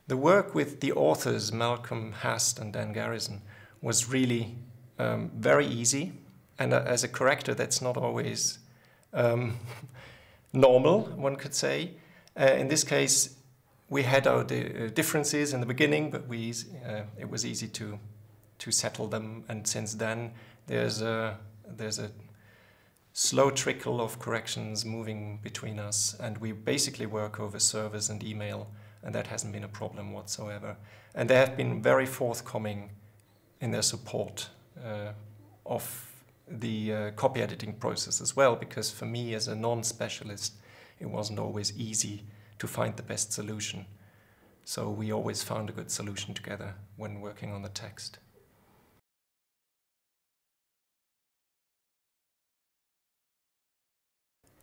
The work with the authors, Malcolm Hast and Dan Garrison, was really very easy. And as a corrector, that's not always normal, one could say. In this case, we had our differences in the beginning, but it was easy to settle them. And since then, there's a slow trickle of corrections moving between us, and we basically work over servers and email, and that hasn't been a problem whatsoever. And they have been very forthcoming in their support of the copy editing process as well, because for me as a non-specialist, it wasn't always easy to find the best solution. So we always found a good solution together when working on the text.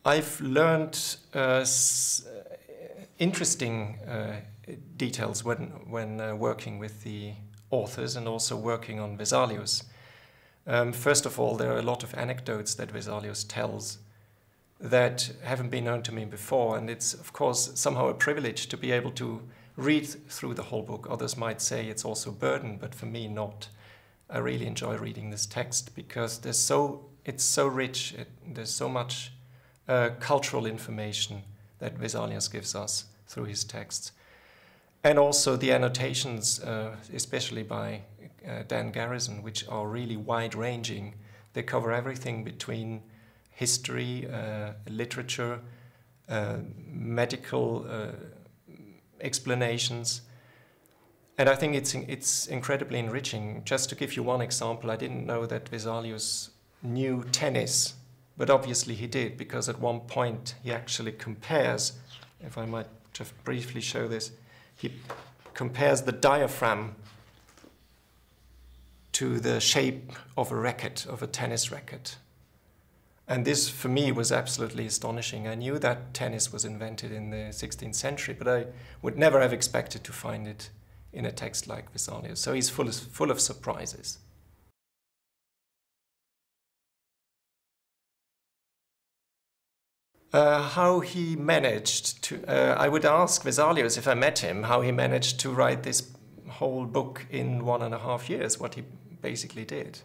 I've learned interesting details when working with the authors and also working on Vesalius. First of all, there are a lot of anecdotes that Vesalius tells that haven't been known to me before, and it's of course somehow a privilege to be able to read through the whole book. Others might say it's also a burden, but for me not. I really enjoy reading this text because it's so rich, there's so much cultural information that Vesalius gives us through his texts. And also the annotations, especially by Dan Garrison, which are really wide-ranging. They cover everything between history, literature, medical explanations. And I think it's incredibly enriching. Just to give you one example, I didn't know that Vesalius knew tennis, but obviously he did, because at one point he actually compares, if I might just briefly show this, he compares the diaphragm to the shape of a racket, of a tennis racket. And this, for me, was absolutely astonishing. I knew that tennis was invented in the 16th century, but I would never have expected to find it in a text like Vesalius. So he's full of surprises. How he managed to, I would ask Vesalius, if I met him, how he managed to write this whole book in 1.5 years, what he basically did.